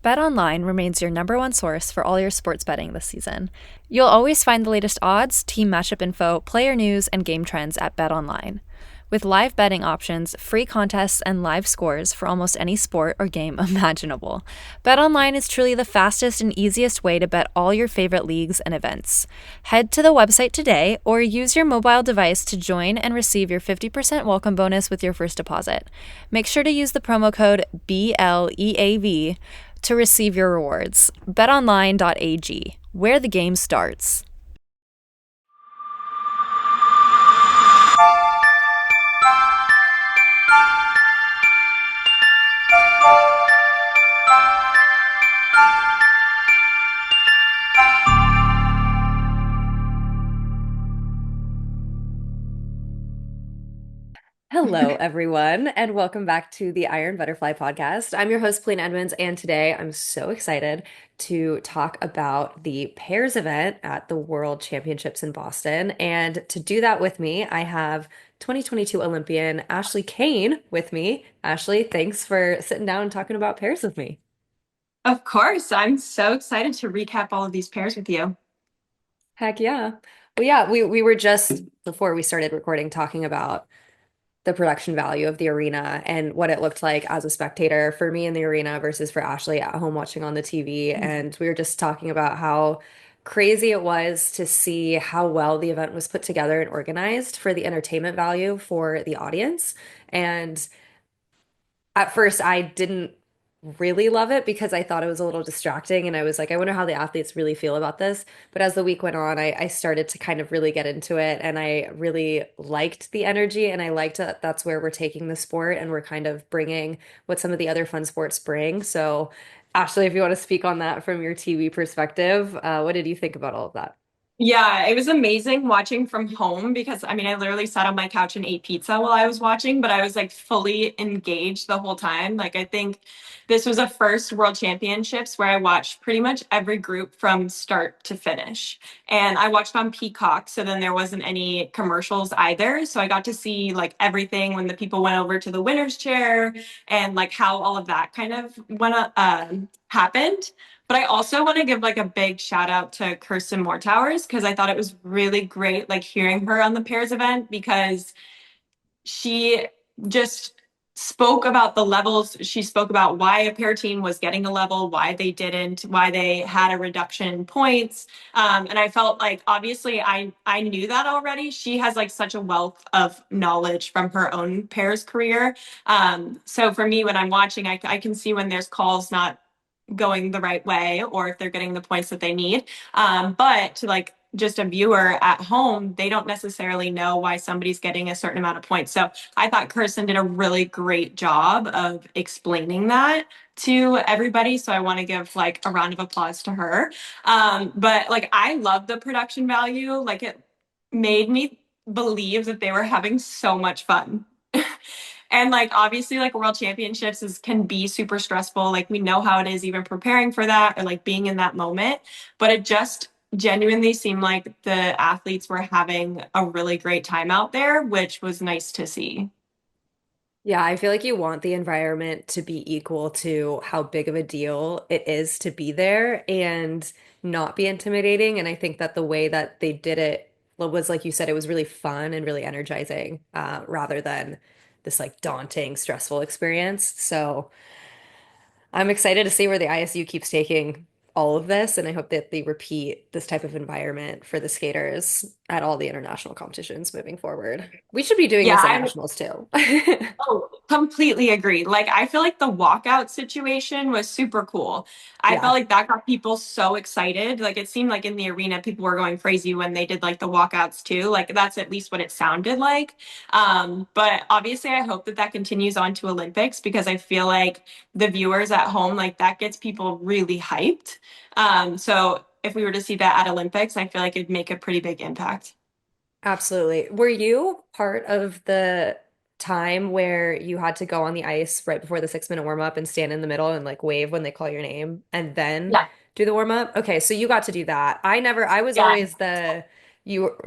BetOnline remains your number one source for all your sports betting this season. You'll always find the latest odds, team matchup info, player news, and game trends at BetOnline. With live betting options, free contests, and live scores for almost any sport or game imaginable, BetOnline is truly the fastest and easiest way to bet all your favorite leagues and events. Head to the website today or use your mobile device to join and receive your 50% welcome bonus with your first deposit. Make sure to use the promo code BLEAV to receive your rewards. BetOnline.ag, where the game starts. Hello, everyone, and welcome back to the Iron Butterfly podcast. I'm your host, Pauline Edmonds, and today I'm so excited to talk about the pairs event at the World Championships in Boston. And to do that with me, I have 2022 Olympian Ashley Cain with me. Ashley, thanks for sitting down and talking about pairs with me. Of course, I'm so excited to recap all of these pairs with you. Heck yeah. Well, yeah, we were just before we started recording talking about the production value of the arena and what it looked like as a spectator for me in the arena versus for Ashley at home watching on the TV. And we were just talking about how crazy it was to see how well the event was put together and organized for the entertainment value for the audience. And at first, I didn't really love it because I thought it was a little distracting. And I was like, I wonder how the athletes really feel about this. But as the week went on, I started to kind of really get into it. And I really liked the energy. And I liked that that's where we're taking the sport. And we're kind of bringing what some of the other fun sports bring. So, Ashley, if you want to speak on that from your TV perspective, what did you think about all of that? Yeah, it was amazing watching from home because I literally sat on my couch and ate pizza while I was watching, but I was like fully engaged the whole time. Like, I think this was a first World Championships where I watched pretty much every group from start to finish. And I watched on Peacock, so then there wasn't any commercials either. So I got to see like everything when the people went over to the winner's chair and like how all of that kind of happened. But I also want to give like a big shout out to Kirsten Moortowers because I thought it was really great like hearing her on the pairs event because she just spoke about the levels. She spoke about why a pair team was getting a level, why they didn't, why they had a reduction in points. And I felt like obviously I knew that already. She has like such a wealth of knowledge from her own pairs career. So for me, when I'm watching, I can see when there's calls not going the right way or if they're getting the points that they need. But to like just a viewer at home, they don't necessarily know why somebody's getting a certain amount of points. So I thought Kirsten did a really great job of explaining that to everybody. So I want to give like a round of applause to her. But like I love the production value. Like it made me believe that they were having so much fun. And like obviously like world championships is can be super stressful. Like we know how it is even preparing for that or like being in that moment. But it just genuinely seemed like the athletes were having a really great time out there, which was nice to see. Yeah, I feel like you want the environment to be equal to how big of a deal it is to be there and not be intimidating. And I think that the way that they did it was, like you said, it was really fun and really energizing, rather than this like daunting, stressful experience. So I'm excited to see where the ISU keeps taking all of this, and I hope that they repeat this type of environment for the skaters at all the international competitions moving forward. We should be doing Yeah, this at I'm nationals too. Oh, completely agree. Like, I feel like the walkout situation was super cool. I felt Yeah. like that got people so excited. Like, it seemed like in the arena, people were going crazy when they did like the walkouts too. Like, that's at least what it sounded like. But obviously, I hope that that continues on to Olympics because I feel like the viewers at home, like, that gets people really hyped. So if we were to see that at Olympics, I feel like it'd make a pretty big impact. Absolutely. Were you part of the time where you had to go on the ice right before the 6 minute warm up and stand in the middle and like wave when they call your name and then Yeah. do the warm up? Okay, so you got to do that. I was Yeah. always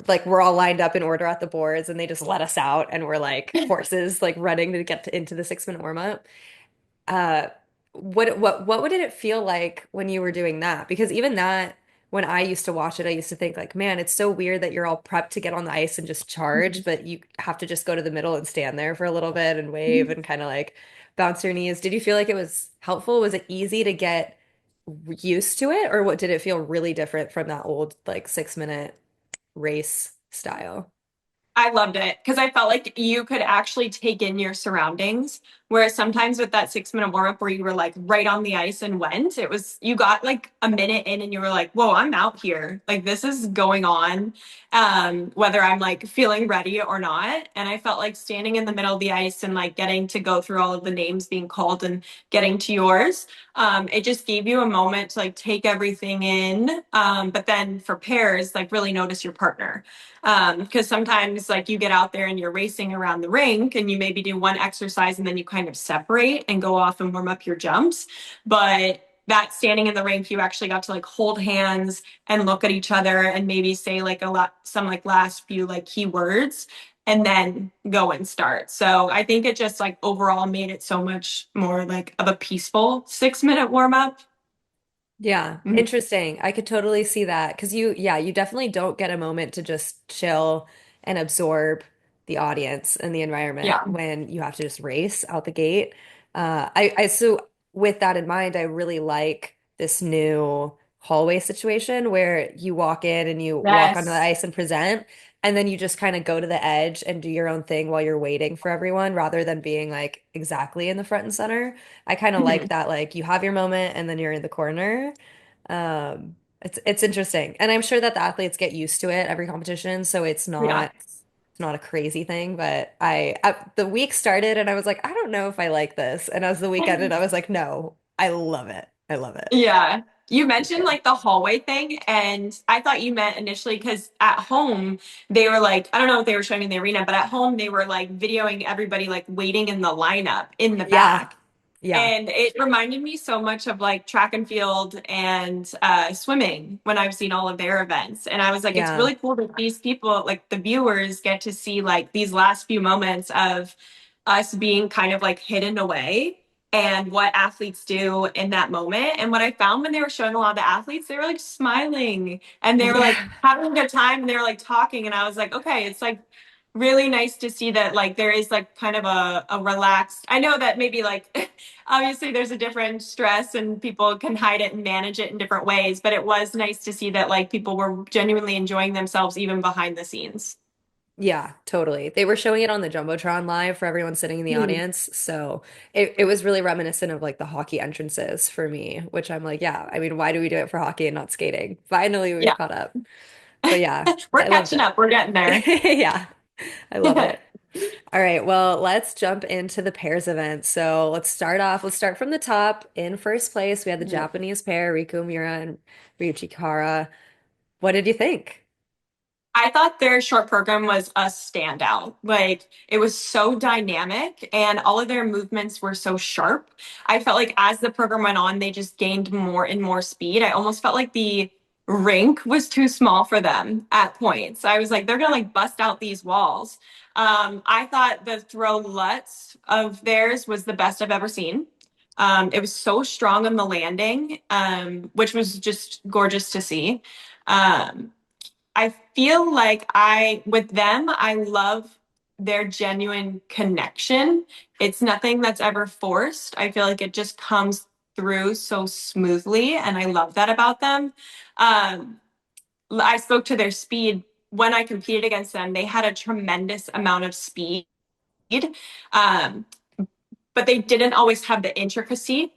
like we're all lined up in order at the boards and they just let us out and we're like horses like running to get into the 6 minute warm up. Uh, what did it feel like when you were doing that? Because even that, when I used to watch it, I used to think like, man, it's so weird that you're all prepped to get on the ice and just charge, but you have to just go to the middle and stand there for a little bit and wave and kind of like bounce your knees. Did you feel like it was helpful? Was it easy to get used to it, or what did it feel really different from that old like 6 minute race style? I loved it because I felt like you could actually take in your surroundings. Whereas sometimes with that 6 minute warm up where you were like right on the ice and went, it was you got like a minute in and you were like, whoa, I'm out here. Like this is going on, whether I'm like feeling ready or not. And I felt like standing in the middle of the ice and like getting to go through all of the names being called and getting to yours. It just gave you a moment to like take everything in. But then for pairs, like really notice your partner because sometimes like you get out there and you're racing around the rink and you maybe do one exercise and then you kind of separate and go off and warm up your jumps. But that standing in the rink, you actually got to like hold hands and look at each other and maybe say like a lot, some like last few like key words and then go and start. So I think it just like overall made it so much more like of a peaceful 6 minute warm up. Yeah, Mhm. interesting. I could totally see that because yeah, you definitely don't get a moment to just chill and absorb the audience and the environment Yeah. when you have to just race out the gate. So with that in mind, I really like this new hallway situation where you walk in and you walk onto the Yes. ice and present, and then you just kind of go to the edge and do your own thing while you're waiting for everyone rather than being like exactly in the front and center. I kind of like Mhm. that, like you have your moment and then you're in the corner. It's interesting, and I'm sure that the athletes get used to it every competition, so Yeah. it's not a crazy thing. But the week started and I was like, I don't know if I like this, and as the week ended, I was like, no, I love it. I love it. Yeah. You It's mentioned good. like the hallway thing, and I thought you meant initially because at home they were like, I don't know what they were showing in the arena, but at home they were like videoing everybody like waiting in the lineup in the Yeah, back. yeah, And it reminded me so much of like track and field and swimming when I've seen all of their events. And I was like, it's yeah, really cool that these people, like the viewers, get to see like these last few moments of us being kind of like hidden away and what athletes do in that moment. And what I found when they were showing a lot of the athletes, they were like smiling and they were like yeah. having a good time and they were like talking. And I was like, okay, it's like really nice to see that like there is like kind of a relaxed. I know that maybe like obviously there's a different stress and people can hide it and manage it in different ways, but it was nice to see that like people were genuinely enjoying themselves even behind the scenes. Yeah, totally. They were showing it on the Jumbotron live for everyone sitting in the Mm. audience. So it was really reminiscent of like the hockey entrances for me, which I'm like, yeah, I mean, why do we do it for hockey and not skating? Finally, we've Yeah. caught up. But yeah, We're I loved catching it. up. We're getting there. Yeah, I love it. All right, well, let's jump into the pairs event. So let's start from the top. In first place, we had the Japanese pair, Riku Miura and Ryuichi Kihara. What did you think? I thought their short program was a standout. Like it was so dynamic and all of their movements were so sharp. I felt like as the program went on, they just gained more and more speed. I almost felt like the rink was too small for them at points. I was like, they're gonna like bust out these walls. I thought the throw Lutz of theirs was the best I've ever seen. It was so strong on the landing, which was just gorgeous to see. Um, I feel like with them, I love their genuine connection. It's nothing that's ever forced. I feel like it just comes through so smoothly, and I love that about them. Um, I spoke to their speed when I competed against them. They had a tremendous amount of speed. Um, but they didn't always have the intricacy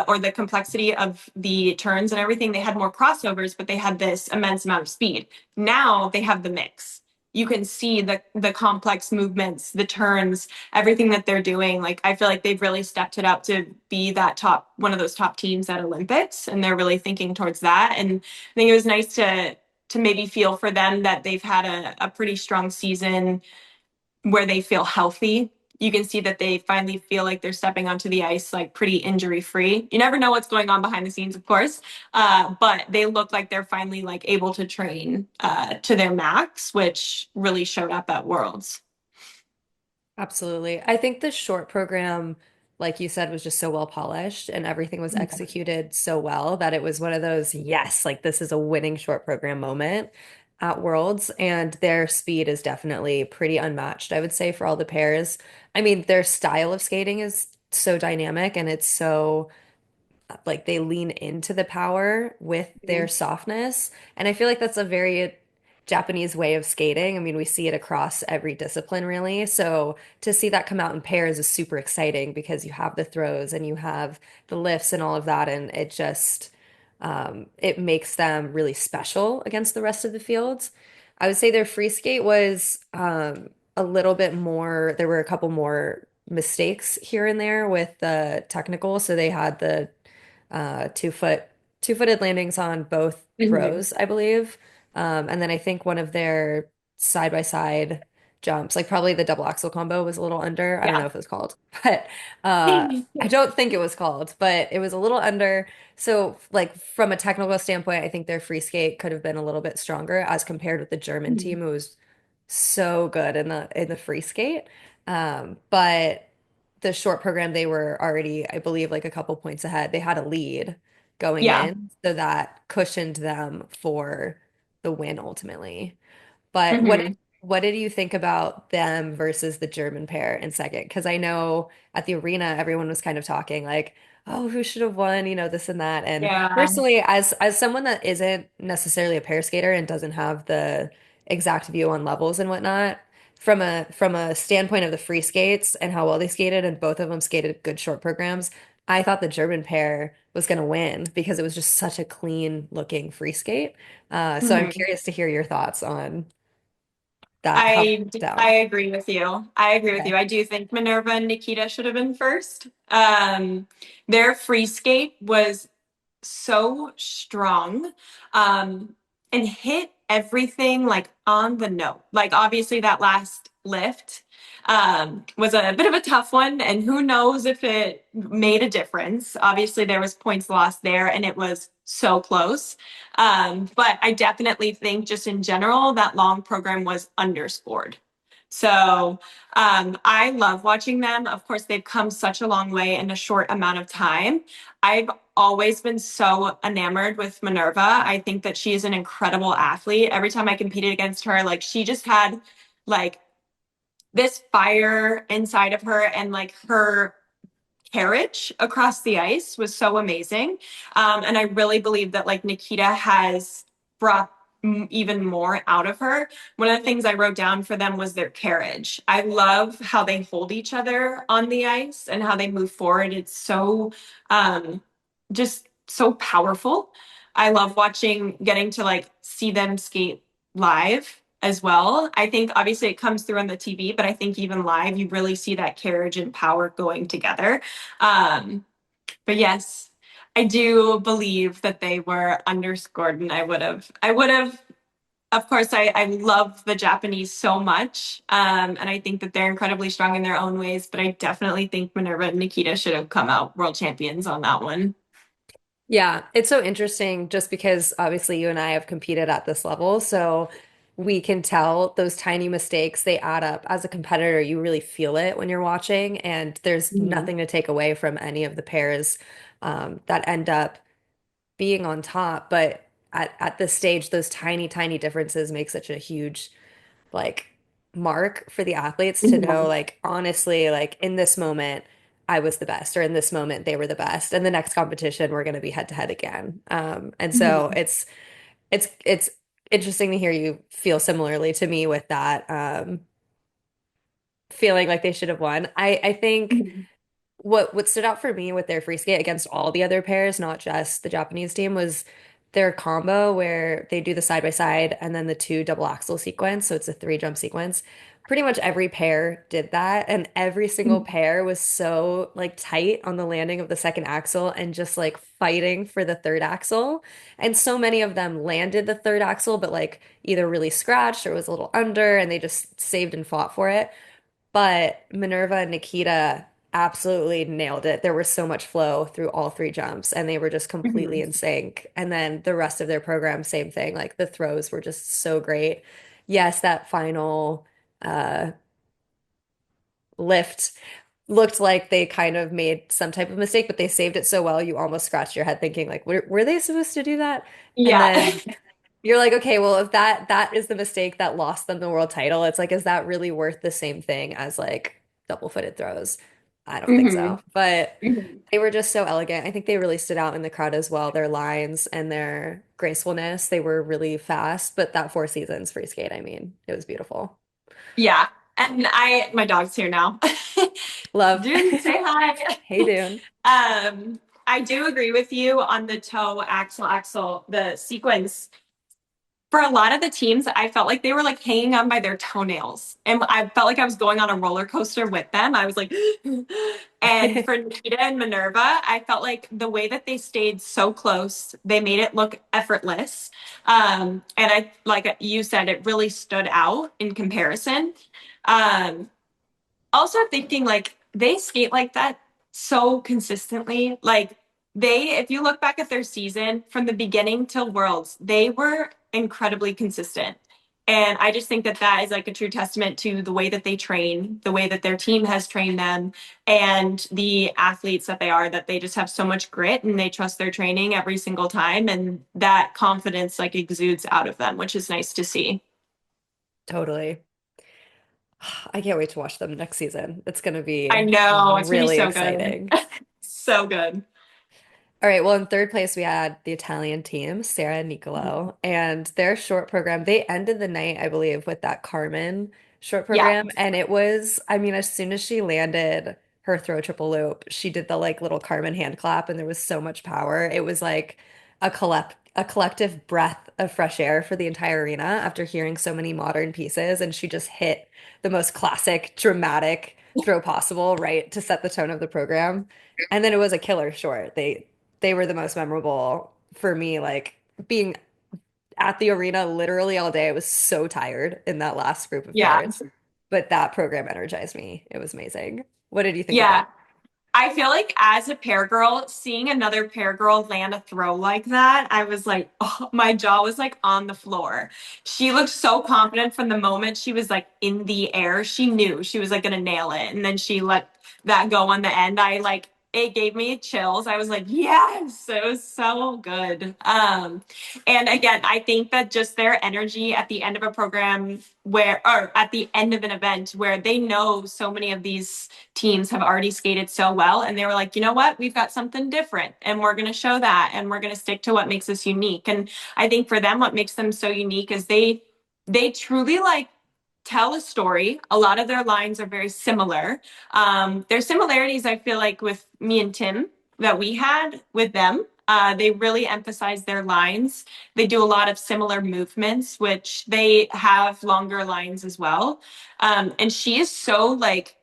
or the complexity of the turns and everything. They had more crossovers, but they had this immense amount of speed. Now they have the mix. You can see the complex movements, the turns, everything that they're doing. Like I feel like they've really stepped it up to be that top one of those top teams at Olympics, and they're really thinking towards that. And I think it was nice to maybe feel for them that they've had a pretty strong season where they feel healthy. You can see that they finally feel like they're stepping onto the ice like pretty injury free. You never know what's going on behind the scenes, of course, but they look like they're finally like able to train to their max, which really showed up at Worlds. Absolutely. I think the short program like you said, was just so well polished and everything was executed so well that it was one of those, yes, like this is a winning short program moment at Worlds. And their speed is definitely pretty unmatched, I would say, for all the pairs. I mean, their style of skating is so dynamic and it's so like they lean into the power with their Mhm. softness. And I feel like that's a very Japanese way of skating. I mean, we see it across every discipline, really. So to see that come out in pairs is super exciting because you have the throws and you have the lifts and all of that. And it just, it makes them really special against the rest of the fields. I would say their free skate was a little bit more, there were a couple more mistakes here and there with the technical. So they had the 2-footed landings on both Mhm. throws, I believe. And then I think one of their side by side jumps, like probably the double axel combo was a little under. I don't know Yeah. if it was called, but I don't think it was called, but it was a little under. So like from a technical standpoint, I think their free skate could have been a little bit stronger as compared with the German team who was so good in the free skate. But the short program, they were already, I believe, like a couple points ahead. They had a lead going Yeah. in, so that cushioned them for the win ultimately. But Hmm. what did you think about them versus the German pair in second? Because I know at the arena everyone was kind of talking like, oh, who should have won, this and that. And Yeah. personally, as someone that isn't necessarily a pair skater and doesn't have the exact view on levels and whatnot, from a standpoint of the free skates and how well they skated, and both of them skated good short programs, I thought the German pair was going to win because it was just such a clean looking free skate. So I'm Mhm. curious to hear your thoughts on that, how I it went I down. agree with you. I agree with Okay. you. I do think Minerva and Nikita should have been first. Their free skate was so strong, um, and hit everything like on the note. Like obviously that last lift was a bit of a tough one, and who knows if it made a difference. Obviously there was points lost there, and it was so close. But I definitely think just in general that long program was underscored. So I love watching them. Of course, they've come such a long way in a short amount of time. I've always been so enamored with Minerva. I think that she is an incredible athlete. Every time I competed against her, like she just had like this fire inside of her, and like her carriage across the ice was so amazing. And I really believe that like Nikita has brought even more out of her. One of the things I wrote down for them was their carriage. I love how they hold each other on the ice and how they move forward. It's so um, just so powerful. I love watching, getting to like see them skate live as well. I think obviously it comes through on the TV, but I think even live, you really see that carriage and power going together. Um, but yes, I do believe that they were underscored, and of course, I love the Japanese so much. And I think that they're incredibly strong in their own ways, but I definitely think Minerva and Nikita should have come out world champions on that one. Yeah, it's so interesting just because obviously you and I have competed at this level, so we can tell those tiny mistakes, they add up. As a competitor, you really feel it when you're watching, and there's Mhm. nothing to take away from any of the pairs that end up being on top. But at this stage, those tiny, tiny differences make such a huge like mark for the athletes to know, Mhm. like, honestly, like in this moment, I was the best, or in this moment, they were the best. And the next competition, we're going to be head to head again. And so Mhm. it's interesting to hear you feel similarly to me with that, feeling like they should have won. I think Mhm. what stood out for me with their free skate against all the other pairs, not just the Japanese team, was their combo where they do the side by side and then the two double axel sequence. So it's a three jump sequence. Pretty much every pair did that, and every single pair was so like tight on the landing of the second axle and just like fighting for the third axle. And so many of them landed the third axle, but like either really scratched or was a little under, and they just saved and fought for it. But Minerva and Nikita absolutely nailed it. There was so much flow through all three jumps, and they were just completely Mhm. in sync. And then the rest of their program, same thing. Like the throws were just so great. Yes, that final uh, lift. looked like they kind of made some type of mistake, but they saved it so well, you almost scratched your head thinking like, were they supposed to do that? And Yeah. then you're like, okay, well, if that is the mistake that lost them the world title, it's like, is that really worth the same thing as like double-footed throws? I don't think hmm so. But hmm they were just so elegant. I think they really stood out in the crowd as well. Their lines and their gracefulness, they were really fast. But that Four Seasons free skate, I mean, it was beautiful. Yeah. And my dog's here now. Love. Dune, say hi. Hey, Dune. I do agree with you on the toe axle, the sequence. For a lot of the teams, I felt like they were like hanging on by their toenails. And I felt like I was going on a roller coaster with them. I was like, and for Nikita and Minerva, I felt like the way that they stayed so close, they made it look effortless. And I, like you said, it really stood out in comparison. Um, Also thinking like they skate like that so consistently. Like they, if you look back at their season from the beginning till Worlds, they were incredibly consistent. And I just think that that is like a true testament to the way that they train, the way that their team has trained them, and the athletes that they are, that they just have so much grit and they trust their training every single time. And that confidence like exudes out of them, which is nice to see. Totally. I can't wait to watch them next season. It's going to I be know it's gonna be really so good. exciting. So good. All right, well, in third place, we had the Italian team, Sara and Niccolo, and their short program, they ended the night, I believe, with that Carmen short Yeah. program. And it was, I mean, as soon as she landed her throw triple loop, she did the like little Carmen hand clap, and there was so much power. It was like a collective breath of fresh air for the entire arena after hearing so many modern pieces. And she just hit the most classic, dramatic throw possible, right, to set the tone of the program. And then it was a killer short. They were the most memorable for me, like being at the arena literally all day. I was so tired in that last group of Yeah. pairs, but that program energized me. It was amazing. What did you think of them? Yeah. I feel like as a pair girl, seeing another pair girl land a throw like that, I was like, oh, my jaw was like on the floor. She looked so confident from the moment she was like in the air. She knew she was like gonna nail it. And then she let that go on the end. I like it gave me chills. I was like, yes, it was so good. And again, I think that just their energy at the end of a program where or at the end of an event where they know so many of these teams have already skated so well. And they were like, you know what? We've got something different and we're going to show that and we're going to stick to what makes us unique. And I think for them, what makes them so unique is they truly like tell a story. A lot of their lines are very similar. There's similarities, I feel like, with me and Tim that we had with them. They really emphasize their lines. They do a lot of similar movements, which they have longer lines as well. And she is so like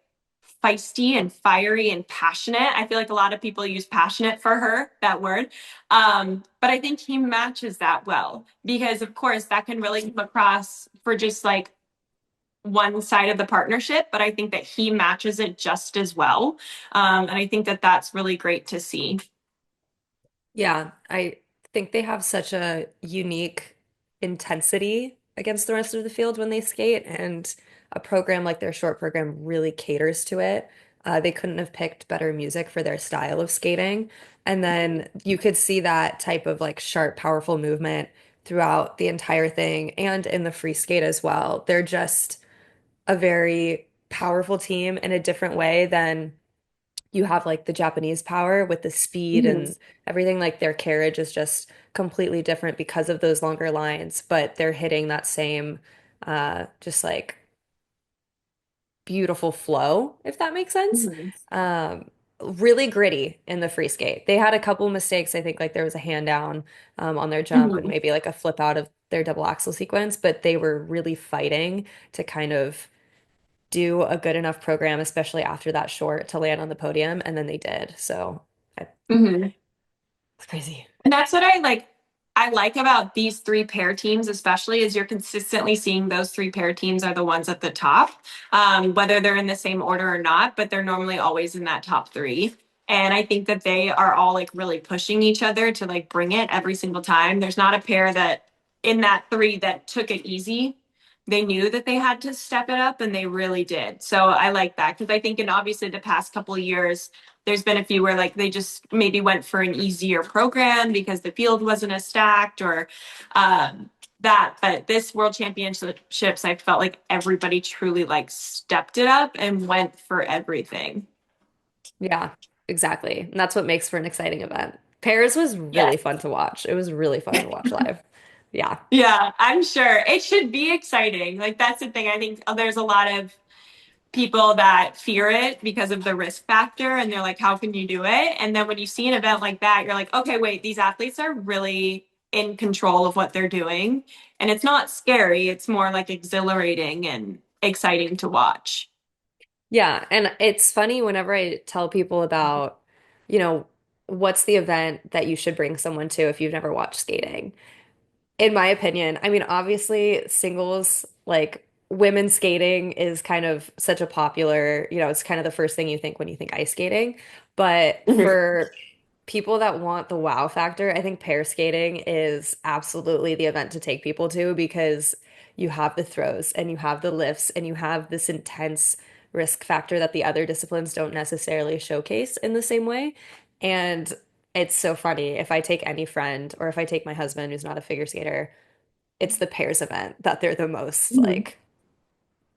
feisty and fiery and passionate. I feel like a lot of people use passionate for her, that word. But I think he matches that well because, of course, that can really come across for just like one side of the partnership, but I think that he matches it just as well. And I think that that's really great to see. Yeah, I think they have such a unique intensity against the rest of the field when they skate, and a program like their short program really caters to it. They couldn't have picked better music for their style of skating. And then you could see that type of like sharp, powerful movement throughout the entire thing and in the free skate as well. They're just a very powerful team in a different way than you have like the Japanese power with the speed Mhm. and everything. Like their carriage is just completely different because of those longer lines, but they're hitting that same just like beautiful flow, if that makes sense. Mhm. Um, really gritty in the free skate. They had a couple mistakes. I think like there was a hand down on their jump and Mhm. maybe like a flip out of their double axle sequence, but they were really fighting to kind of do a good enough program, especially after that short, to land on the podium, and then they did. So Mhm. it's crazy. And that's what I like about these three pair teams, especially is you're consistently seeing those three pair teams are the ones at the top, whether they're in the same order or not, but they're normally always in that top three. And I think that they are all like really pushing each other to like bring it every single time. There's not a pair that in that three that took it easy. they knew that they had to step it up and they really did. So I like that because I think in obviously the past couple of years, there's been a few where like they just maybe went for an easier program because the field wasn't as stacked or that. But this World Championships, I felt like everybody truly like stepped it up and went for everything. Yeah, exactly. And that's what makes for an exciting event. Paris was really Yes. fun to watch. It was really fun to watch live. Yeah. Yeah, I'm sure it should be exciting. Like that's the thing. I think there's a lot of people that fear it because of the risk factor and they're like, how can you do it? And then when you see an event like that, you're like, okay, wait, these athletes are really in control of what they're doing. And it's not scary, it's more like exhilarating and exciting to watch. Yeah, and it's funny whenever I tell people about, you know, what's the event that you should bring someone to if you've never watched skating. In my opinion, I mean, obviously, singles, like women's skating is kind of such a popular, it's kind of the first thing you think when you think ice skating. But Mhm. for people that want the wow factor, I think pair skating is absolutely the event to take people to because you have the throws and you have the lifts and you have this intense risk factor that the other disciplines don't necessarily showcase in the same way. And it's so funny. If I take any friend or if I take my husband who's not a figure skater, it's the pairs event that they're the most Mhm. like,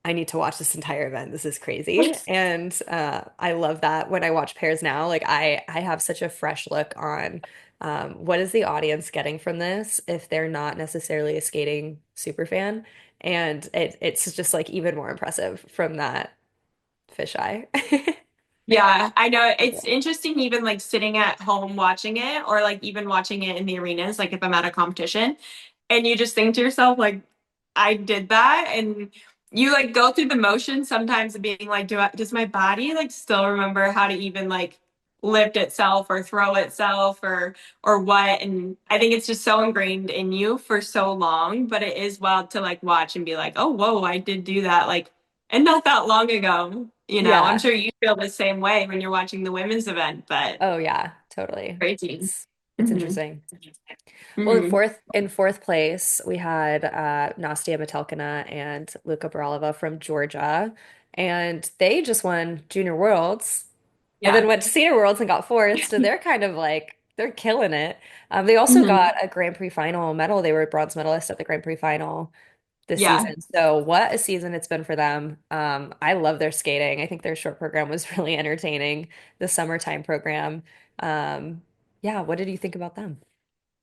I need to watch this entire event. This is crazy. And I love that when I watch pairs now, like I have such a fresh look on what is the audience getting from this if they're not necessarily a skating super fan. And it's just like even more impressive from that fisheye. Yeah, I know it's interesting even like sitting at home watching it or like even watching it in the arenas, like if I'm at a competition and you just think to yourself, like, I did that. And you like go through the motions sometimes of being like, does my body like still remember how to even like lift itself or throw itself or what? And I think it's just so ingrained in you for so long, but it is wild to like watch and be like, oh, whoa, I did do that. Like, and not that long ago. I'm Yeah. sure you feel the same way when you're watching the women's event, but Oh yeah, totally. crazy. It's Hmm. interesting. Well, in Hmm. fourth place, we had Nastia Metelkina and Luka Berulava from Georgia, and they just won Junior Worlds, and then Yeah. went to Senior Worlds and got fourth. So they're kind of like they're killing it. They also Hmm. got a Grand Prix final medal. They were bronze medalists at the Grand Prix final this Yeah. season. So what a season it's been for them. I love their skating. I think their short program was really entertaining. The summertime program. Yeah, what did you think about them?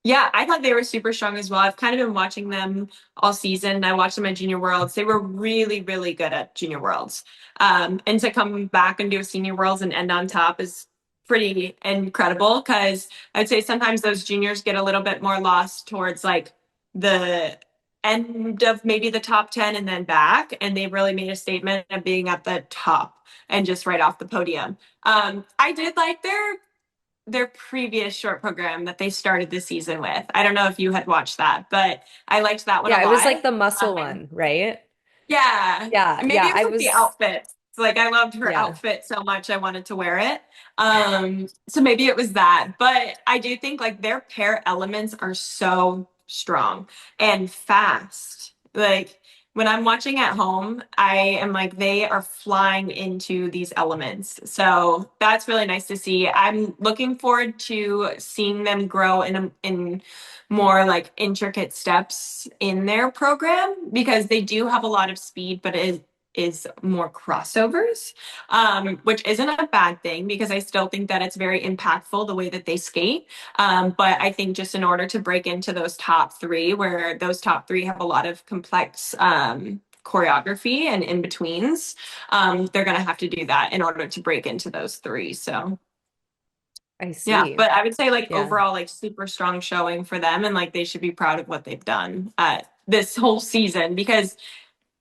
Yeah, I thought they were super strong as well. I've kind of been watching them all season. I watched them at Junior Worlds. They were really, really good at Junior Worlds. And to come back and do a Senior Worlds and end on top is pretty incredible because I'd say sometimes those juniors get a little bit more lost towards like the end of maybe the top 10 and then back. And they really made a statement of being at the top and just right off the podium. I did like their previous short program that they started the season with. I don't know if you had watched that, but I liked that one a Yeah, it was like lot. the muscle Um, one, right? yeah, Yeah, and maybe yeah, it I was like the was, outfit. Like I loved her yeah, outfit so much, I wanted to wear it. So maybe it was that, but I do think like their pair elements are so strong and fast. Like when I'm watching at home, I am like they are flying into these elements. So that's really nice to see. I'm looking forward to seeing them grow in more like intricate steps in their program because they do have a lot of speed, but it is more crossovers, which isn't a bad thing because I still think that it's very impactful the way that they skate. But I think just in order to break into those top three, where those top three have a lot of complex choreography and in betweens, they're going to have to do that in order to break into those three. So I yeah, see. but I would say like Yeah. overall, like super strong showing for them, and like they should be proud of what they've done this whole season because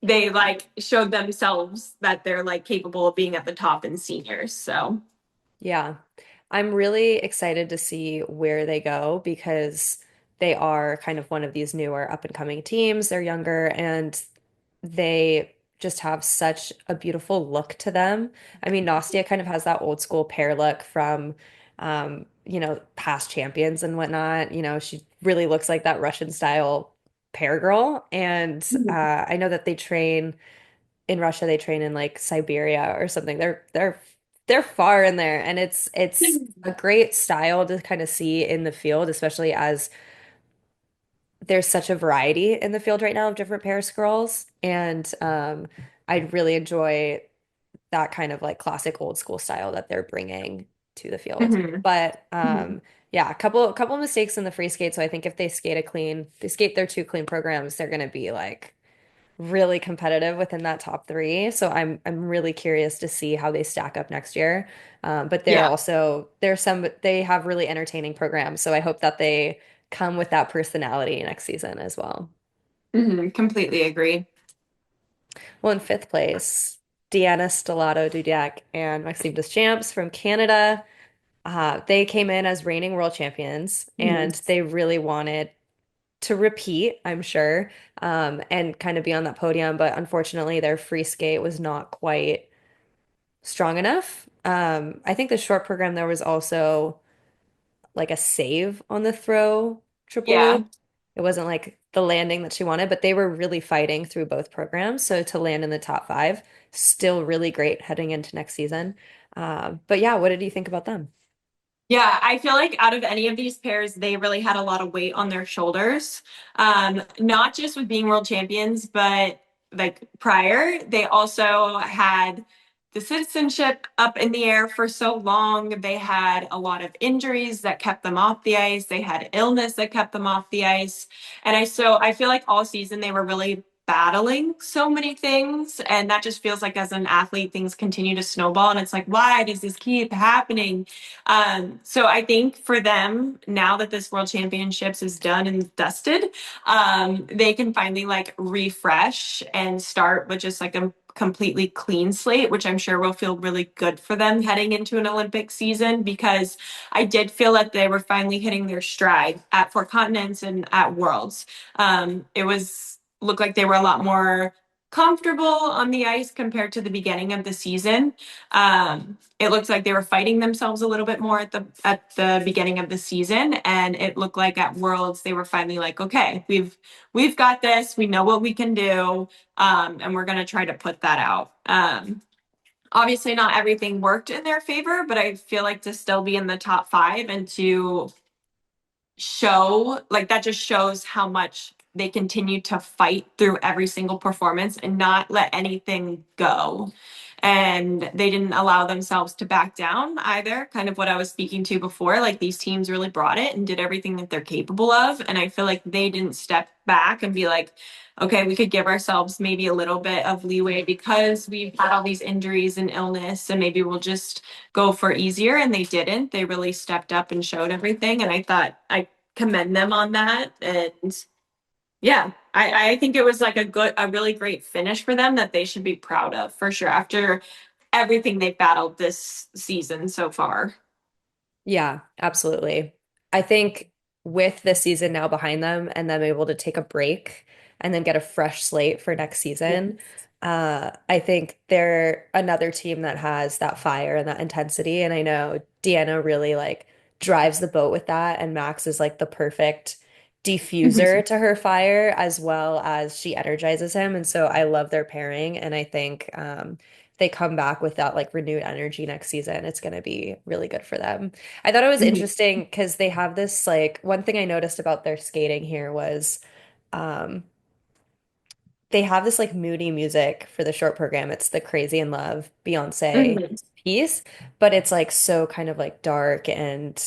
they like showed themselves that they're like capable of being at the top in seniors. So Yeah. I'm really excited to see where they go because they are kind of one of these newer up and coming teams. They're younger and they just have such a beautiful look to them. I mean, Nastia kind of has that old school pair look from past champions and whatnot. She really looks like that Russian style pair girl, and Mhm. I know that they train in Russia. They train in like Siberia or something. They're far in there, and it's a great style to kind of see in the field, especially as there's such a variety in the field right now of different pair scrolls, and I really enjoy that kind of like classic old school style that they're bringing to the field. Mhm. But Mhm. yeah, a couple mistakes in the free skate. So I think if they skate their two clean programs, they're going to be like really competitive within that top three. So I'm really curious to see how they stack up next year. But Yeah. they have really entertaining programs. So I hope that they come with that personality next season as well. Completely agree. Well, in fifth place, Deanna, Stellato, Dudek, and Maxime Deschamps from Canada. They came in as reigning world champions, Mhm. and they really wanted to repeat, I'm sure, and kind of be on that podium. But unfortunately, their free skate was not quite strong enough. I think the short program there was also like a save on the throw triple Yeah. loop. It wasn't like the landing that she wanted, but they were really fighting through both programs. So to land in the top five, still really great heading into next season. But yeah, what did you think about them? Yeah, I feel like out of any of these pairs, they really had a lot of weight on their shoulders. Not just with being world champions, but like prior, they also had the citizenship up in the air for so long. They had a lot of injuries that kept them off the ice. They had illness that kept them off the ice. And I feel like all season they were really battling so many things. And that just feels like as an athlete, things continue to snowball. And it's like, why does this keep happening? So I think for them, now that this World Championships is done and dusted, they can finally like refresh and start with just like a completely clean slate, which I'm sure will feel really good for them heading into an Olympic season because I did feel that they were finally hitting their stride at Four Continents and at Worlds. It was looked like they were a lot more comfortable on the ice compared to the beginning of the season. It looked like they were fighting themselves a little bit more at the beginning of the season, and it looked like at Worlds they were finally like, okay, we've got this, we know what we can do, and we're gonna try to put that out. Obviously, not everything worked in their favor, but I feel like to still be in the top five and to show like that just shows how much they continue to fight through every single performance and not let anything go. And they didn't allow themselves to back down either, kind of what I was speaking to before. Like these teams really brought it and did everything that they're capable of. And I feel like they didn't step back and be like, okay, we could give ourselves maybe a little bit of leeway because we've had all these injuries and illness, and maybe we'll just go for easier. And they didn't. They really stepped up and showed everything. And I thought I commend them on that. And yeah, I think it was like a really great finish for them that they should be proud of for sure after everything they've battled this season so far. Yeah, absolutely. I think with this season now behind them and them able to take a break and then get a fresh slate for next season, Yes. I think they're another team that has that fire and that intensity. And I know Deanna really like drives the boat with that, and Max is like the perfect diffuser to her fire as well as she energizes him. And so I love their pairing, and I think they come back with that like renewed energy next season, it's going to be really good for them. I thought it was interesting because they have this like one thing I noticed about their skating here was um they have this like moody music for the short program. It's the Crazy in Love Beyonce piece, but it's like so kind of like dark and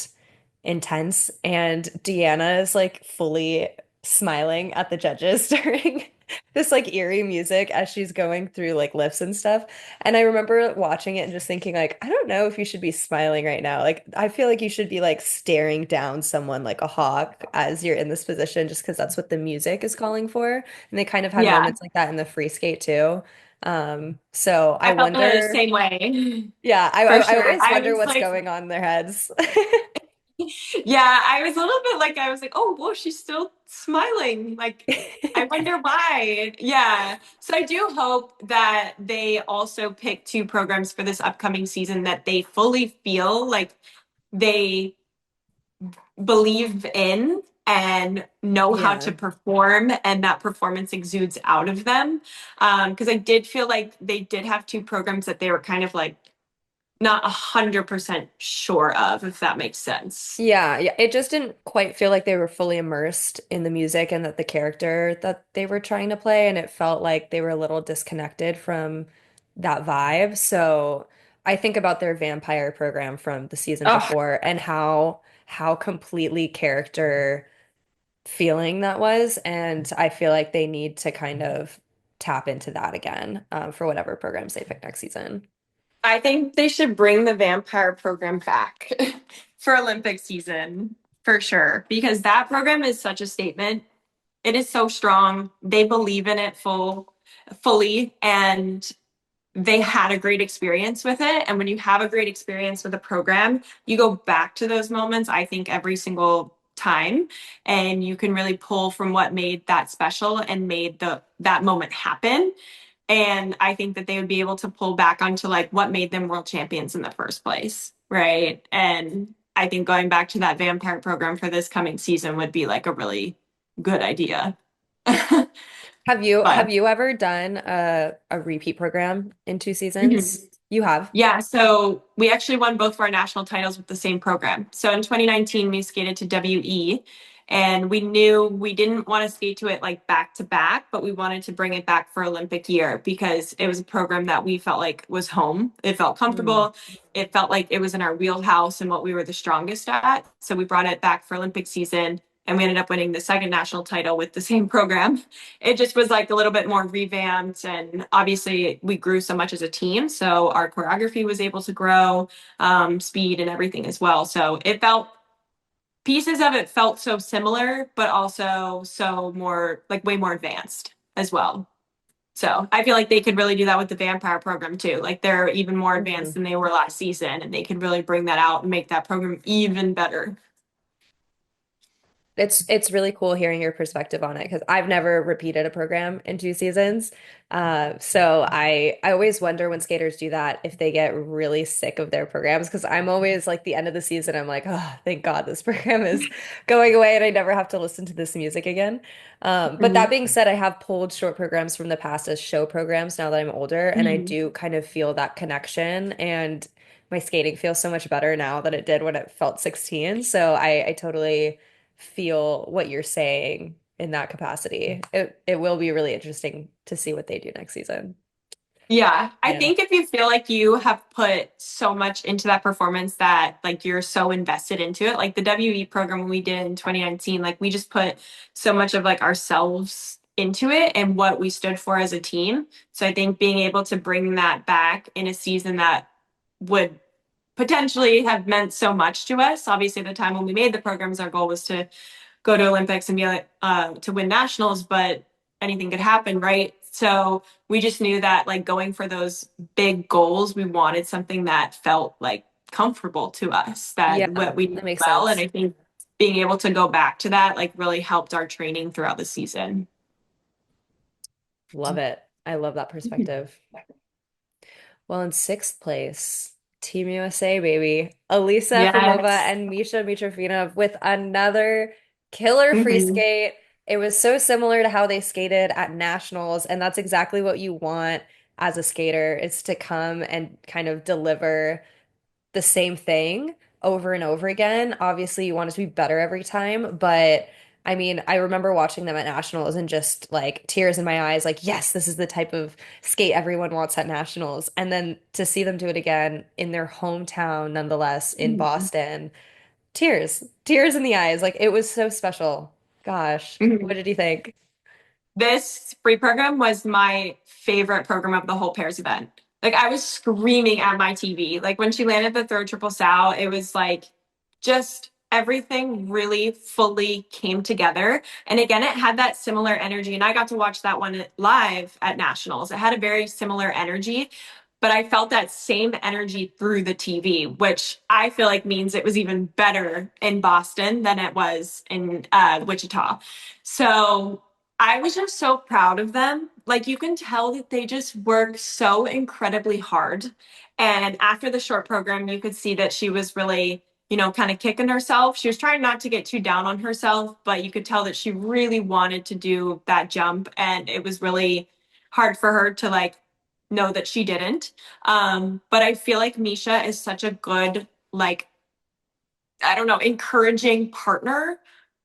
intense. And Deanna is like fully smiling at the judges during this like eerie music as she's going through like lifts and stuff. And I remember watching it and just thinking like, I don't know if you should be smiling right now. Like I feel like you should be like staring down someone like a hawk as you're in this position just because that's what the music is calling for. And they kind of had Yeah, moments like that in the free skate too. So I I felt the wonder, same way yeah, I, for I I sure. always I wonder was what's like, going on in their heads. yeah, I was a little bit like, I was like, oh, well, she's still smiling. Like, I wonder why. Yeah. So I do hope that they also pick two programs for this upcoming season that they fully feel like they believe in and know how to Yeah. perform, and that performance exudes out of them. Because I did feel like they did have two programs that they were kind of like not 100% sure of, if that makes sense. Yeah, yeah. It just didn't quite feel like they were fully immersed in the music and that the character that they were trying to play, and it felt like they were a little disconnected from that vibe. So I think about their vampire program from the season Oh, before and how completely character feeling that was, and I feel like they need to kind of tap into that again for whatever programs they pick next season. I think they should bring the vampire program back for Olympic season for sure, because that program is such a statement. It is so strong. They believe in it fully, and they had a great experience with it. And when you have a great experience with a program, you go back to those moments, I think, every single time. And you can really pull from what made that special and made that moment happen. And I think that they would be able to pull back onto like what made them world champions in the first place. Right. And I think going back to that vampire program for this coming season would be like a really good idea. Have But you ever done a repeat program in two mhm. seasons? You have. Yeah, so we actually won both of our national titles with the same program. So in 2019, we skated to WE, and we knew we didn't want to skate to it like back to back, but we wanted to bring it back for Olympic year because it was a program that we felt like was home. It felt Mm. comfortable. It felt like it was in our wheelhouse and what we were the strongest at. So we brought it back for Olympic season, and we ended up winning the second national title with the same program. It just was like a little bit more revamped, and obviously we grew so much as a team, so our choreography was able to grow, speed and everything as well. So it felt, pieces of it felt so similar but also so more like way more advanced as well. So I feel like they could really do that with the vampire program too. Like they're even more advanced Mhm. than they were last season, and they could really bring that out and make that program even better. It's really cool hearing your perspective on it because I've never repeated a program in two seasons. So I always wonder when skaters do that if they get really sick of their programs because I'm always like the end of the season I'm like, oh, thank God this program is going away and I never have to listen to this music again. But that Mhm. being said, I have pulled short programs from the past as show programs now that I'm older, and I Mhm. do kind of feel that connection and my skating feels so much better now than it did when it felt 16. So I totally feel what you're saying in that capacity. It will be really interesting to see what they do next season. Yeah, I Yeah. think if you feel like you have put so much into that performance that like you're so invested into it, like the WE program when we did in 2019, like we just put so much of like ourselves into it and what we stood for as a team. So I think being able to bring that back in a season that would potentially have meant so much to us. Obviously, at the time when we made the programs, our goal was to go to Olympics and be like to win nationals, but anything could happen, right? So we just knew that like going for those big goals, we wanted something that felt like comfortable to us, that Yeah, what we that knew makes well. And sense. I think being able to go back to that like really helped our training throughout the season. Love it. I love that perspective. Well, in sixth place, Team USA, baby. Alisa Efimova Yes. and Misha Mitrofanov with another killer free Mm-hmm. skate. It was so similar to how they skated at nationals, and that's exactly what you want as a skater, is to come and kind of deliver the same thing over and over again. Obviously, you want it to be better every time, but I mean, I remember watching them at nationals and just like tears in my eyes, like, yes, this is the type of skate everyone wants at nationals. And then to see them do it again in their hometown, nonetheless, in Boston, tears in the eyes. Like, it was so special. Gosh, what Mm-hmm. did you think? This free program was my favorite program of the whole pairs event. Like I was screaming at my TV. Like when she landed the third triple sow, it was like just everything really fully came together. And again, it had that similar energy. And I got to watch that one live at Nationals. It had a very similar energy, but I felt that same energy through the TV, which I feel like means it was even better in Boston than it was in Wichita. So I was just so proud of them. Like you can tell that they just work so incredibly hard. And after the short program, you could see that she was really kind of kicking herself. She was trying not to get too down on herself, but you could tell that she really wanted to do that jump. And it was really hard for her to like know that she didn't. But I feel like Misha is such a good, like, I don't know, encouraging partner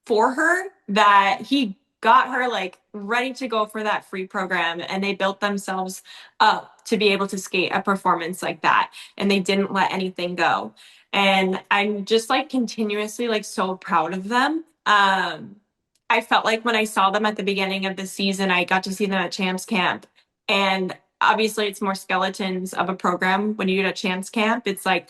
for her that he got her like ready to go for that free program and they built themselves up to be able to skate a performance like that and they didn't let anything go. And I'm just like continuously like so proud of them. I felt like when I saw them at the beginning of the season, I got to see them at Champs Camp. And obviously it's more skeletons of a program when you get a Champs Camp. It's like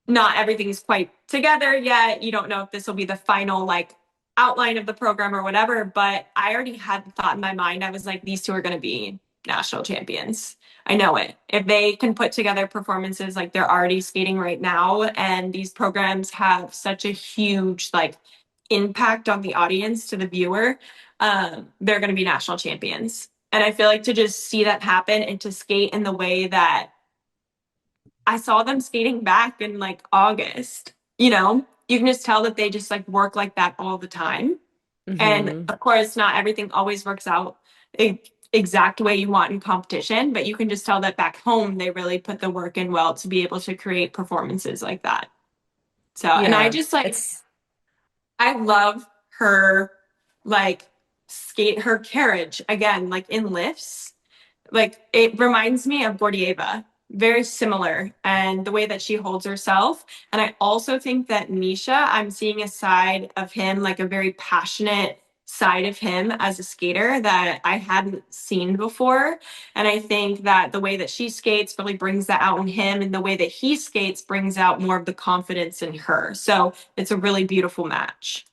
not everything's quite together yet. You don't know if this will be the final like outline of the program or whatever, but I already had the thought in my mind. I was like, these two are going to be national champions. I know it. If they can put together performances like they're already skating right now, and these programs have such a huge like impact on the audience to the viewer, they're going to be national champions. And I feel like to just see that happen and to skate in the way that I saw them skating back in like August. You can just tell that they just like work like that all the time. And Hmm. of course, not everything always works out the exact way you want in competition, but you can just tell that back home they really put the work in well to be able to create performances like that. So, and I Yeah, just like, it's I love her like skate her carriage again, like in lifts. Like it reminds me of Gordieva, very similar, and the way that she holds herself. And I also think that Misha, I'm seeing a side of him, like a very passionate side of him as a skater that I hadn't seen before. And I think that the way that she skates really brings that out in him, and the way that he skates brings out more of the confidence in her. So it's a really beautiful match.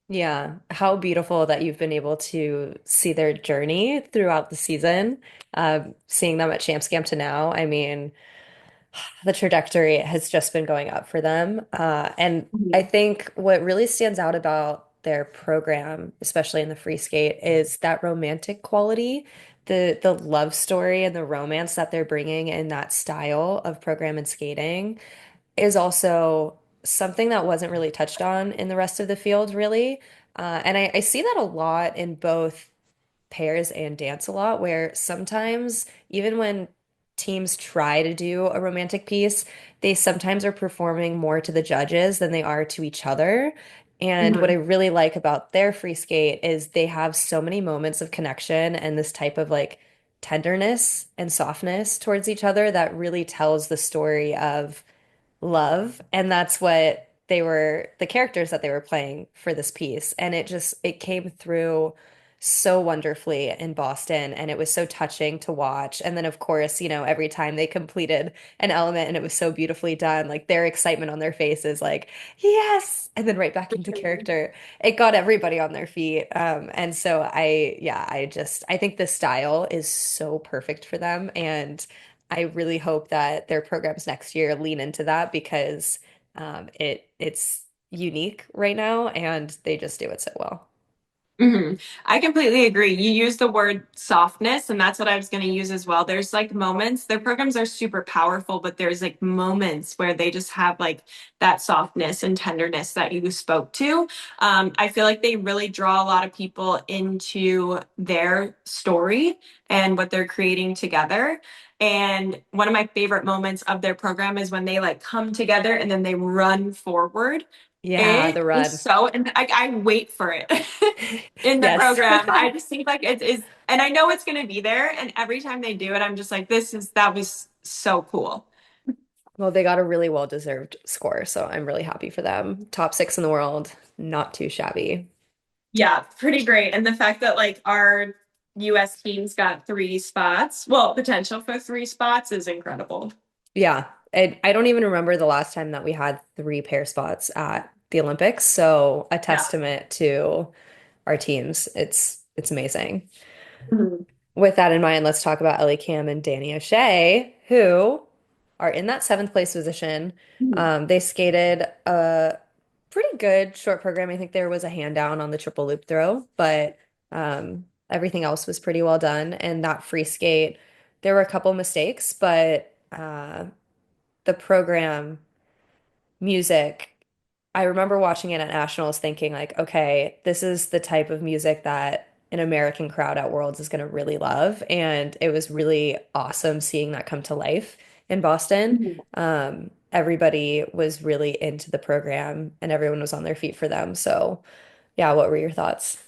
yeah, how beautiful that you've been able to see their journey throughout the season. Seeing them at Champs Camp to now, I mean, the trajectory has just been going up for them. And I Mhm. think what really stands out about their program, especially in the free skate, is that romantic quality, the love story and the romance that they're bringing in that style of program and skating is also something that wasn't really touched on in the rest of the field, really. And I see that a lot in both pairs and dance a lot, where sometimes, even when teams try to do a romantic piece, they sometimes are performing more to the judges than they are to each other. And what I Mhm. really like about their free skate is they have so many moments of connection and this type of like tenderness and softness towards each other that really tells the story of love, and that's what they were, the characters that they were playing for this piece, and it came through so wonderfully in Boston, and it was so touching to watch. And then of course, every time they completed an element and it was so beautifully done, like their excitement on their faces, like yes, and then right back into character, it got everybody on their feet. And so I think the style is so perfect for them, and I really hope that their programs next year lean into that because it's unique right now and they just do it so well. Hmm. I completely agree. You use the word softness, and that's what I was going to use as well. There's like moments, their programs are super powerful, but there's like moments where they just have like that softness and tenderness that you spoke to. I feel like they really draw a lot of people into their story and what they're creating together. And one of my favorite moments of their program is when they like come together and then they run forward. Yeah, the It is run. so, and I wait for it in the Yes. program. I just think like it is, and I know it's going to be there. And every time they do it, I'm just like, that was so cool. Well, they got a really well-deserved score, so I'm really happy for them. Top six in the world, not too shabby. Yeah, pretty great. And the fact that like our US teams got 3 spots, well, potential for 3 spots is incredible. Yeah. I don't even remember the last time that we had three pair spots at the Olympics, so a Yeah. testament to our teams. It's amazing. Mhm. With that in mind, let's talk about Ellie Cam and Danny O'Shea, who are in that seventh place position. Mhm. They skated a pretty good short program. I think there was a hand down on the triple loop throw, but everything else was pretty well done. And that free skate, there were a couple mistakes, but the program music, I remember watching it at Nationals thinking like, okay, this is the type of music that an American crowd at Worlds is going to really love. And it was really awesome seeing that come to life in Boston. Mhm. Everybody was really into the program and everyone was on their feet for them. So, yeah, what were your thoughts?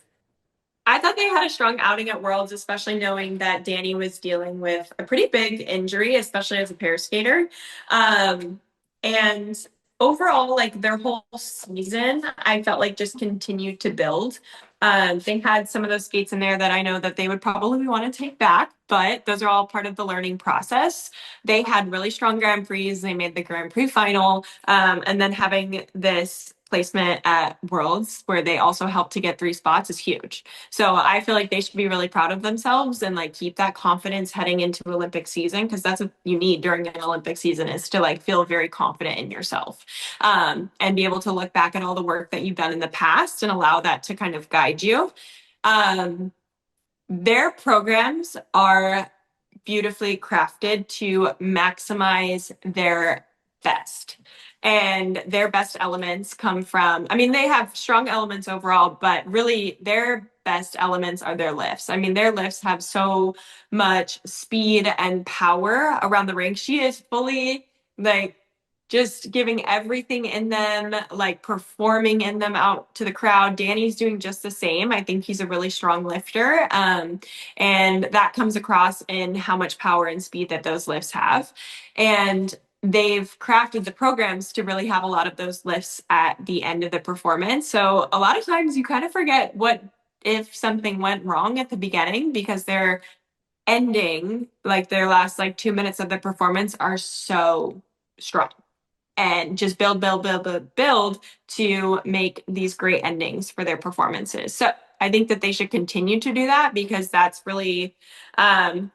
I thought they had a strong outing at Worlds, especially knowing that Danny was dealing with a pretty big injury, especially as a pair skater. Um, and overall, like their whole season, I felt like just continued to build. They had some of those skates in there that I know that they would probably want to take back, but those are all part of the learning process. They had really strong Grand Prix. They made the Grand Prix final. And then having this placement at Worlds where they also helped to get 3 spots is huge. So I feel like they should be really proud of themselves and like keep that confidence heading into Olympic season because that's what you need during an Olympic season is to like feel very confident in yourself and be able to look back at all the work that you've done in the past and allow that to kind of guide you. Um, their programs are beautifully crafted to maximize their best. And their best elements come from, I mean, they have strong elements overall, but really their best elements are their lifts. I mean, their lifts have so much speed and power around the rink. She is fully like just giving everything in them, like performing in them out to the crowd. Danny's doing just the same. I think he's a really strong lifter. And that comes across in how much power and speed that those lifts have. And they've crafted the programs to really have a lot of those lifts at the end of the performance. So a lot of times you kind of forget what if something went wrong at the beginning because they're ending like their last like 2 minutes of the performance are so strong and just build, build, build, build, build to make these great endings for their performances. So I think that they should continue to do that because that's really um,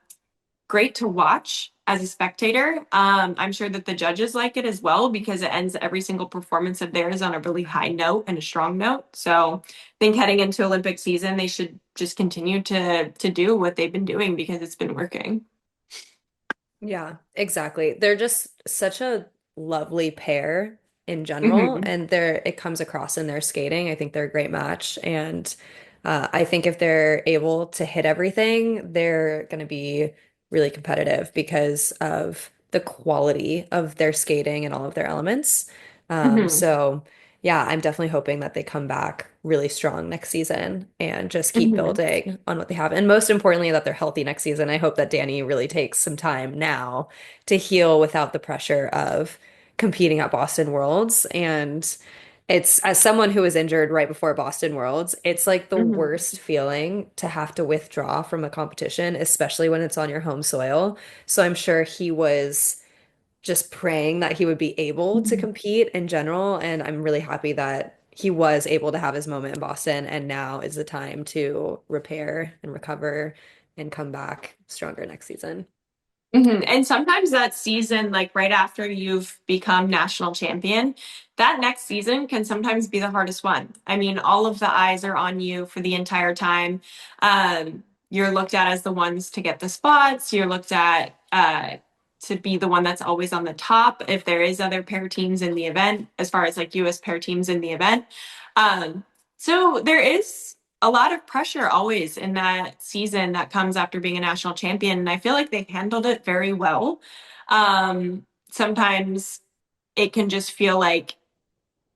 great to watch as a spectator. I'm sure that the judges like it as well because it ends every single performance of theirs on a really high note and a strong note. So I think heading into Olympic season, they should just continue to do what they've been doing because it's been working. Yeah, exactly. They're just such a lovely pair in general, Hmm. and it comes across in their skating. I think they're a great match, and I think if they're able to hit everything, they're going to be really competitive because of the quality of their skating and all of their elements. Hmm. So yeah, I'm definitely hoping that they come back really strong next season and just keep Hmm. building on what they have. And most importantly, that they're healthy next season. I hope that Danny really takes some time now to heal without the pressure of competing at Boston Worlds. And it's, as someone who was injured right before Boston Worlds, it's like the Hmm. worst feeling to have to withdraw from a competition, especially when it's on your home soil. So I'm sure he was just praying that he would be able to Hmm. compete in general. And I'm really happy that he was able to have his moment in Boston. And now is the time to repair and recover and come back stronger next season. And sometimes that season, like right after you've become national champion, that next season can sometimes be the hardest one. I mean, all of the eyes are on you for the entire time. You're looked at as the ones to get the spots. You're looked at to be the one that's always on the top if there is other pair teams in the event, as far as like U.S. pair teams in the event. Um, so there is a lot of pressure always in that season that comes after being a national champion. And I feel like they handled it very well. Sometimes it can just feel like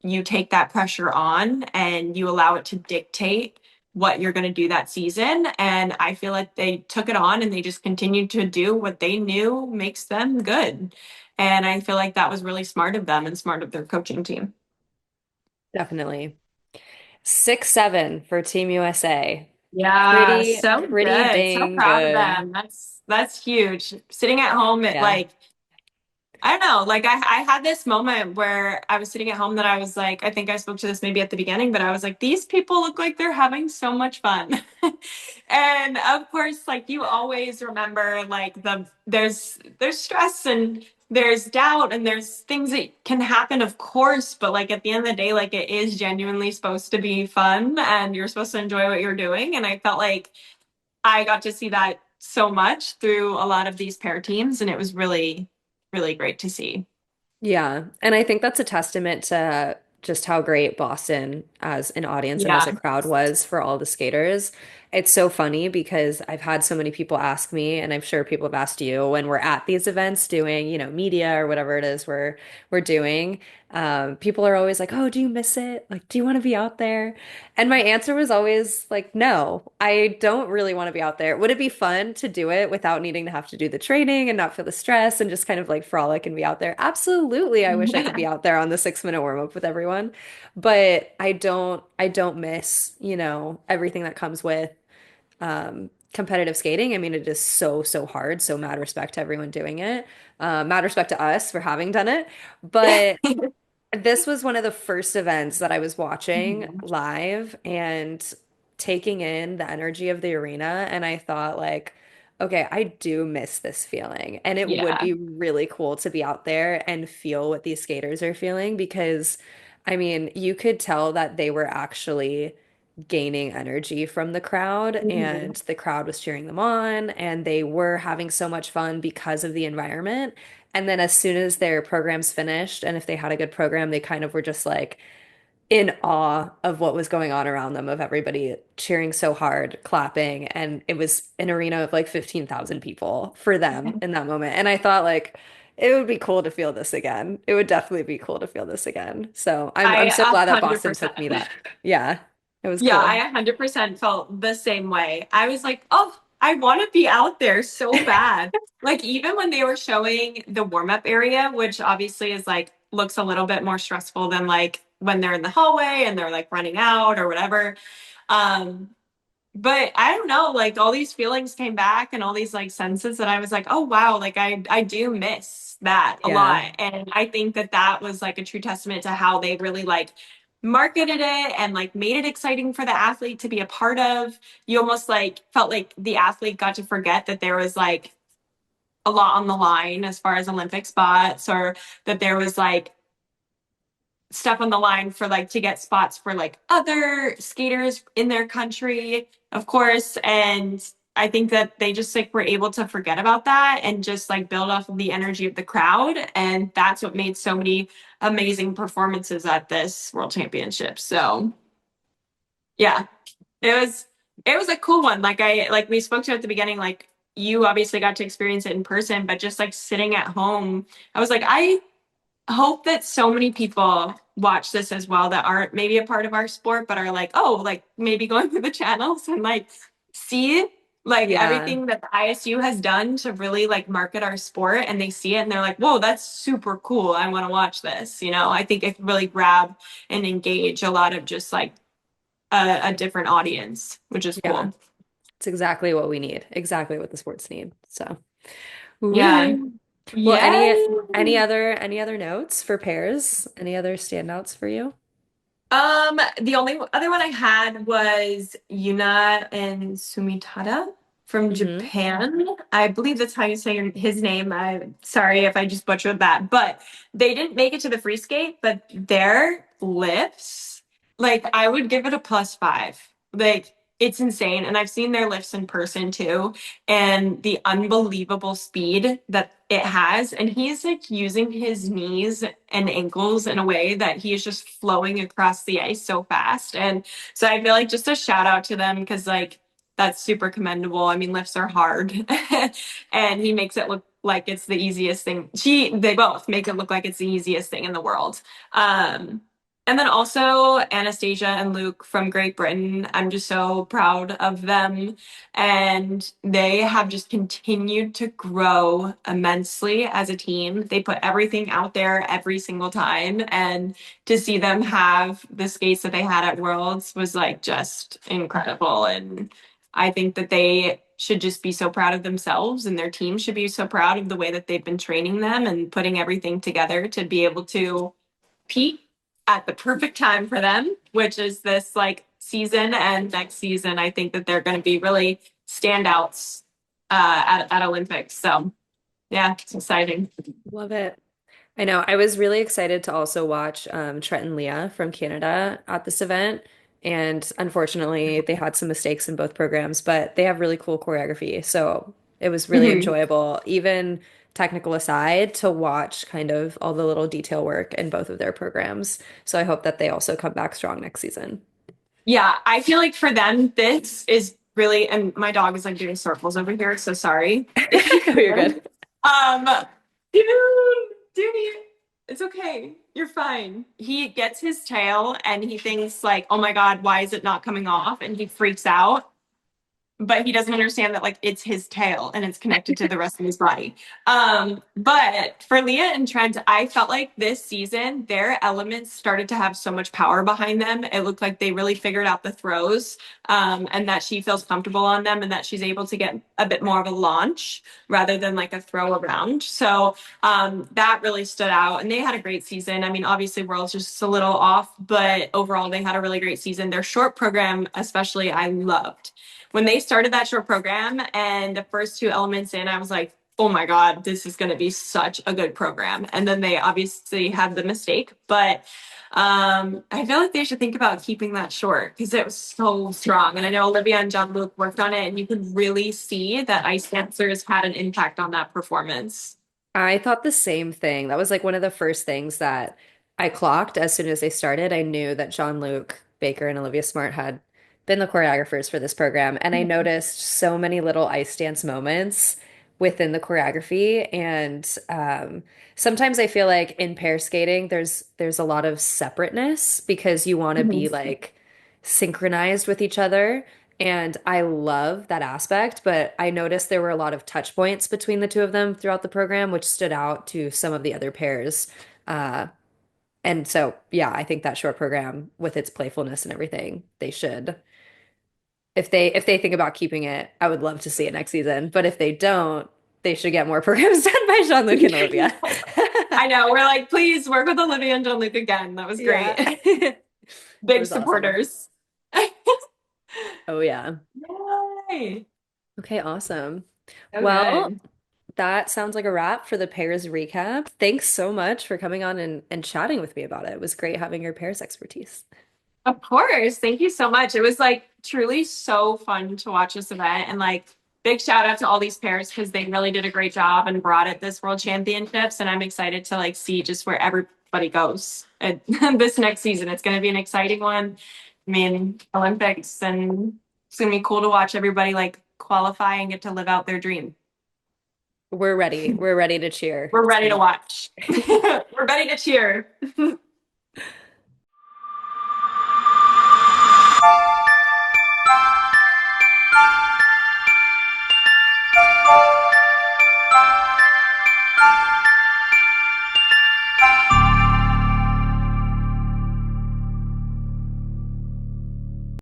you take that pressure on and you allow it to dictate what you're going to do that season. And I feel like they took it on and they just continued to do what they knew makes them good. And I feel like that was really smart of them and smart of their coaching team. Definitely. 6-7 for Team USA. Yeah, Pretty, so pretty good. So dang proud of good. them. That's huge. Sitting at home at Yeah. like I don't know, like I had this moment where I was sitting at home that I was like, I think I spoke to this maybe at the beginning, but I was like, these people look like they're having so much fun. And of course, like you always remember like there's stress and there's doubt and there's things that can happen, of course, but like at the end of the day, like it is genuinely supposed to be fun and you're supposed to enjoy what you're doing. And I felt like I got to see that so much through a lot of these pair teams, and it was really, really great to see. Yeah. And I think that's a testament to just how great Boston as an audience and as a Yeah. crowd was for all the skaters. It's so funny because I've had so many people ask me, and I'm sure people have asked you when we're at these events doing, media or whatever it is we're doing. People are always like, "Oh, do you miss it? Like, do you want to be out there?" And my answer was always like, no, I don't really want to be out there. Would it be fun to do it without needing to have to do the training and not feel the stress and just kind of like frolic and be out there? Absolutely. I wish I could be out there on the 6 minute warm up with everyone. But I don't miss, everything that comes with competitive skating. I mean, it is so, so hard. So mad respect to everyone doing it. Mad respect to us for having done it. But this was one of the first events that I was watching Mhm. live and taking in the energy of the arena. And I thought, like, okay, I do miss this feeling. And it would Yeah. be really cool to be out there and feel what these skaters are feeling because, I mean, you could tell that they were actually gaining energy from the crowd Mhm. and the crowd was cheering them on and they were having so much fun because of the environment. And then as soon as their programs finished, and if they had a good program, they kind of were just like in awe of what was going on around them, of everybody cheering so hard, clapping. And it was an arena of like 15,000 people for them in that moment. And I thought like it would be cool to feel this again. It would definitely be cool to feel this again. So I'm I so glad that Boston took me 100%. that. Yeah, it was Yeah, I cool. 100% felt the same way. I was like, oh, I want to be out there so bad. Like, even when they were showing the warm-up area, which obviously is like, looks a little bit more stressful than like when they're in the hallway and they're like running out or whatever. Um, but I don't know, like all these feelings came back and all these like senses that I was like, oh wow, like I do miss that a Yeah. lot. And I think that that was like a true testament to how they really like marketed it and like made it exciting for the athlete to be a part of. You almost like felt like the athlete got to forget that there was like a lot on the line as far as Olympic spots, or that there was like stuff on the line for like to get spots for like other skaters in their country, of course. And I think that they just like were able to forget about that and just like build off of the energy of the crowd. And that's what made so many amazing performances at this World Championship. So yeah, it was it was a cool one. Like we spoke to at the beginning, like you obviously got to experience it in person, but just like sitting at home, I was like, I hope that so many people watch this as well that aren't maybe a part of our sport but are like, oh, like maybe going through the channels and like see like Yeah. everything that the ISU has done to really like market our sport, and they see it and they're like, whoa, that's super cool, I want to watch this. I think it could really grab and engage a lot of just like a different audience, which is Yeah. cool. It's exactly what we need. Exactly what the sports need. So, Yeah. woo. Well, any Yay. other notes for pairs? Any other standouts for you? The only other one I had was Yuna and Sumitada from Hmm. Japan. I believe that's how you say his name. I'm sorry if I just butchered that, but they didn't make it to the free skate, but their lifts, like I would give it a +5. Like it's insane. And I've seen their lifts in person too, and the unbelievable speed that it has. And he's like using his knees and ankles in a way that he is just flowing across the ice so fast. And so I feel like just a shout out to them because like that's super commendable. I mean, lifts are hard, and he makes it look like it's the easiest thing. They both make it look like it's the easiest thing in the world. Um, and then also Anastasia and Luke from Great Britain. I'm just so proud of them. And they have just continued to grow immensely as a team. They put everything out there every single time. And to see them have the skates that they had at Worlds was like just incredible. And I think that they should just be so proud of themselves, and their team should be so proud of the way that they've been training them and putting everything together to be able to peak at the perfect time for them, which is this like season and next season. I think that they're going to be really standouts at Olympics. So yeah, it's exciting. Love it. I know. I was really excited to also watch Trent and Leah from Canada at this event. And unfortunately, they had some mistakes in both programs, but they have really cool choreography. So it was really Mhm. enjoyable. Even technical aside to watch kind of all the little detail work in both of their programs. So I hope that they also come back strong next season. Yeah, I feel like for them, this is really, and my dog is like doing circles over here, so sorry. Oh, you're good. Um, dude, dude, it's okay. You're fine. He gets his tail and he thinks like, oh my God, why is it not coming off? And he freaks out, but he doesn't understand that like it's his tail and it's connected to the rest of his body. But for Leah and Trent, I felt like this season their elements started to have so much power behind them. It looked like they really figured out the throws, and that she feels comfortable on them and that she's able to get a bit more of a launch rather than like a throw around. So that really stood out, and they had a great season. I mean, obviously World's just a little off, but overall they had a really great season. Their short program especially I loved when they started that short program and the first two elements in, I was like, oh my God, this is going to be such a good program. And then they obviously had the mistake, but I feel like they should think about keeping that short because it was so strong. And I know Olivia and Jean-Luc worked on it, and you could really see that ice dancers had an impact on that performance. I thought the same thing. That was like one of the first things that I clocked as soon as they started. I knew that Jean-Luc Baker and Olivia Smart had been the choreographers for this program, and I noticed so many little ice dance moments within the choreography. And sometimes I feel like in pair skating, there's a lot of separateness because you want to be Mhm. like synchronized with each other. And I love that aspect, but I noticed there were a lot of touch points between the two of them throughout the program, which stood out to some of the other pairs. Uh, and so, yeah, I think that short program with its playfulness and everything, they should. If they think about keeping it, I would love to see it next season. But if they don't, they should get more programs done by Jean-Luc and Olivia. I know. We're like, please work with Olivia and Jean-Luc again. That was Yeah. great. It Big was awesome. supporters. Oh yeah. Yay. Okay, awesome. So Well, good. that sounds like a wrap for the pairs recap. Thanks so much for coming on and chatting with me about it. It was great having your pairs expertise. Of course. Thank you so much. It was like truly so fun to watch this event, and like big shout out to all these pairs because they really did a great job and brought it this world championships. And I'm excited to like see just where everybody goes this next season. It's going to be an exciting one. I mean, Olympics, and it's going to be cool to watch everybody like qualify and get to live out their dream. We're ready. We're ready to cheer. We're It's ready gonna to be watch. We're ready to cheer.